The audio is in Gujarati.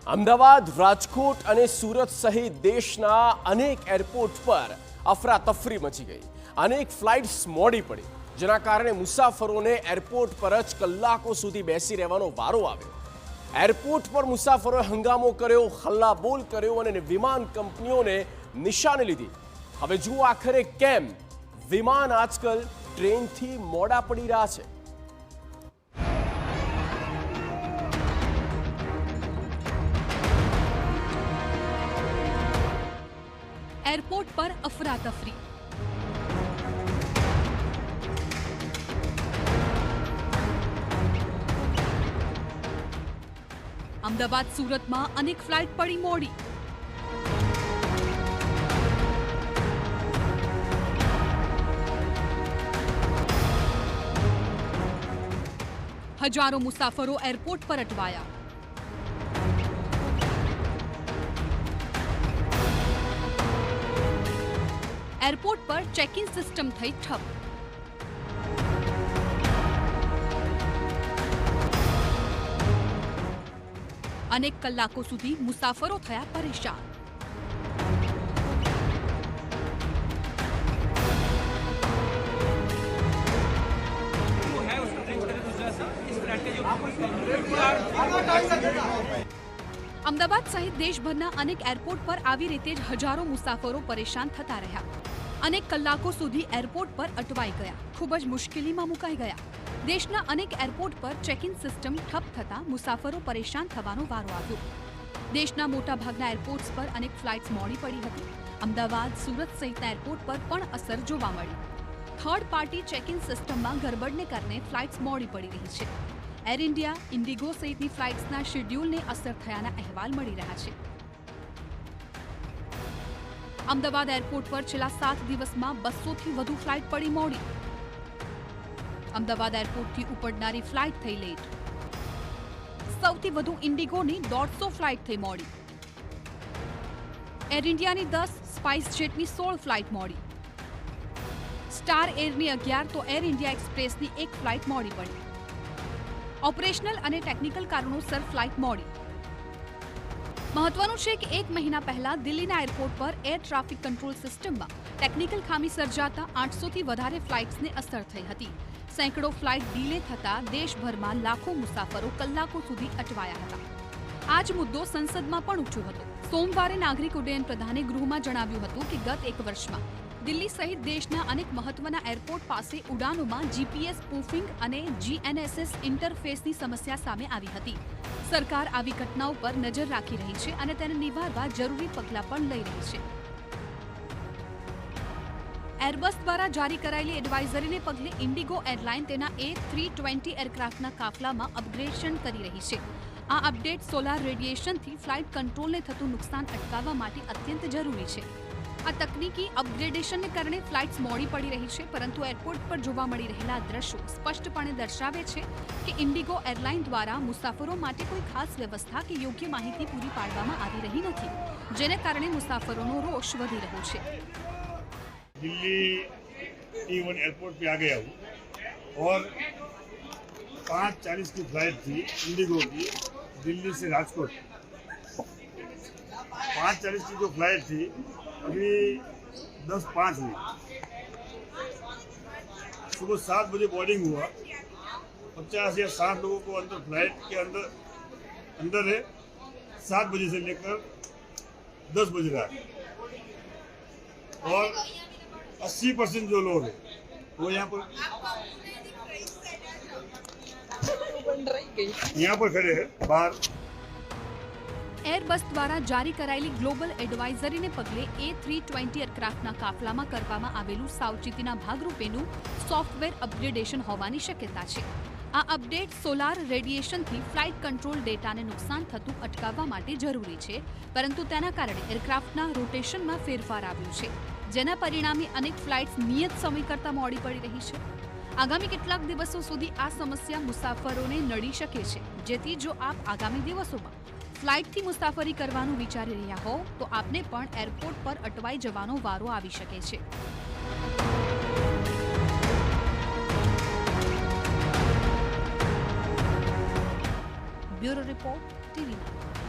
અમદાવાદ, રાજકોટ અને સુરત સહિત દેશના અનેક એરપોર્ટ પર અફરાતફરી મચી ગઈ. અનેક ફ્લાઇટ્સ મોડી પડી, જેના કારણે મુસાફરોને એરપોર્ટ પર જ કલાકો સુધી બેસી રહેવાનો વારો આવ્યો. એરપોર્ટ પર મુસાફરોએ હંગામો કર્યો, હલ્લાબોલ કર્યો અને વિમાન કંપનીઓને નિશાને લીધી. હવે જુઓ આખરે કેમ વિમાન આજકાલ ટ્રેનથી મોડા પડી રહ્યા છે. એરપોર્ટ પર અફરાતફરી. અમદાવાદ, સુરતમાં અનેક ફ્લાઇટ પડી મોડી. હજારો મુસાફરો એરપોર્ટ પર અટવાયા. એરપોર્ટ પર ચેકિંગ સિસ્ટમ થઈ ઠપ. અનેક કલાકો સુધી મુસાફરો થયા પરેશાન. અમદાવાદ સહિત દેશભરના અનેક એરપોર્ટ પર આવી રીતે જ હજારો મુસાફરો પરેશાન થતા રહ્યા. અનેક કલાકો સુધી એરપોર્ટ પર અટવાઈ ગયા, ખૂબ જ મુશ્કેલીમાં મુકાઈ ગયા. દેશના અનેક એરપોર્ટ પર ચેકિંગ સિસ્ટમ ઠપ થતાં મુસાફરો પરેશાન થવાનો વારો આવ્યો. દેશના મોટાભાગના એરપોર્ટ્સ પર અનેક ફ્લાઇટ્સ મોડી પડી હતી. અમદાવાદ, સુરત સહિતના એરપોર્ટ પર પણ અસર જોવા મળી. થર્ડ પાર્ટી ચેકિંગ સિસ્ટમમાં ગરબડને કારણે ફ્લાઇટ્સ મોડી પડી રહી છે. એર ઇન્ડિયા, ઇન્ડિગો સહિતની ફ્લાઇટ્સના શેડ્યુલને અસર થયાના અહેવાલ મળી રહ્યા છે. અમદાવાદ એરપોર્ટ પર છેલ્લા 7 દિવસમાં 200થી વધુ ફ્લાઇટ પડી મોડી. અમદાવાદ એરપોર્ટથી ઉપડનારી ફ્લાઇટ થઈ લેટ. સૌથી વધુ ઇન્ડિગોની 150 ફ્લાઇટ થઈ મોડી. એર ઇન્ડિયાની 10, સ્પાઇસ જેટની 16 ફ્લાઇટ મોડી. સ્ટાર એરની 11 તો એર ઇન્ડિયા એક્સપ્રેસની 1 ફ્લાઇટ મોડી પડી. ઓપરેશનલ અને ટેકનિકલ કારણોસર ફ્લાઇટ મોડી. મહત્વનું છે કે 1 મહિના પહેલા દિલ્હીના એરપોર્ટ પર એર ટ્રાફિક કંટ્રોલ સિસ્ટમમાં ટેકનિકલ ખામી સર્જાતા 800થી વધારે ફ્લાઇટ્સને અસર થઈ હતી. સેંકડો ફ્લાઇટ ડીલે થતા દેશભરમાં લાખો મુસાફરો કલાકો સુધી અટવાયા હતા. આ જ મુદ્દો સંસદમાં પણ ઉઠ્યો હતો. સોમવારે નાગરિક ઉડ્ડયન પ્રધાને ગૃહમાં જણાવ્યું હતું કે ગત 1 વર્ષમાં દિલ્હી સહિત દેશના અનેક મહત્વના એરપોર્ટ પાસે ઉડાનોમાં જીપીએસ સ્પૂફિંગ અને જીએનએસએસ ઇન્ટરફેસની સમસ્યા સામે આવી હતી. સરકાર આવી ઘટનાઓ પર નજર રાખી રહી છે અને તેને નિવારવા જરૂરી પગલાં પણ લઈ રહી છે. એરબસ દ્વારા જારી કરાયેલી એડવાઇઝરીને પગલે ઇન્ડિગો એરલાઇન તેના A320 એરક્રાફ્ટના કાફલામાં અપગ્રેડેશન કરી રહી છે. આ અપડેટ સોલાર રેડિયેશનથી ફ્લાઇટ કંટ્રોલને થતું નુકસાન અટકાવવા માટે અત્યંત જરૂરી છે. આ તકનીકી અપગ્રેડેશનને કારણે ફ્લાઇટ્સ મોડી પડી રહી છે, પરંતુ એરપોર્ટ પર જોવા મળી રહેલા દ્રશ્યો સ્પષ્ટપણે દર્શાવે છે કે ઇન્ડિગો એરલાઇન દ્વારા મુસાફરો માટે કોઈ ખાસ વ્યવસ્થા કે યોગ્ય માહિતી પૂરી પાડવામાં આવી રહી નથી, જેને કારણે મુસાફરોનો રોષ વધી રહ્યો છે. दिल्ली T1 एयरपोर्ट पे आ गया हूँ और 5:40 की फ्लाइट थी इंडिगो की दिल्ली से राजकोट. 5:40 की जो फ्लाइट थी अभी 10:05 हुई. सुबह 7 बजे बोर्डिंग हुआ. 50 या 60 लोगों को अंदर फ्लाइट के अंदर है. 7 बजे से लेकर 10 बज रहा है और 80% जो लोग हैं वो यहाँ पर खड़े हैं बाहर. એરબસ દ્વારા જારી કરાયેલી ગ્લોબલ એડવાઇઝરીને પગલે A320 એરક્રાફ્ટના કાફલામાં કરવામાં આવેલું સાવચેતીના ભાગરૂપેનું સોફ્ટવેર અપગ્રેડેશન હોવાની શક્યતા છે. આ અપડેટ સોલાર રેડિયેશનથી ફ્લાઇટ કંટ્રોલ ડેટાને નુકસાન થતું અટકાવવા માટે જરૂરી છે, પરંતુ તેના કારણે એરક્રાફ્ટના રોટેશનમાં ફેરફાર આવ્યો છે, જેના પરિણામે અનેક ફ્લાઇટ્સ નિયત સમય કરતાં મોડી પડી રહી છે. આગામી કેટલાક દિવસો સુધી આ સમસ્યા મુસાફરોને નડી શકે છે, જેથી જો આપ આગામી દિવસોમાં ફ્લાઇટથી મુસાફરી કરવાનું વિચારી રહ્યા હો તો આપને પણ એરપોર્ટ પર અટવાઈ જવાનો વારો આવી શકે છે. Bureau report, TV9.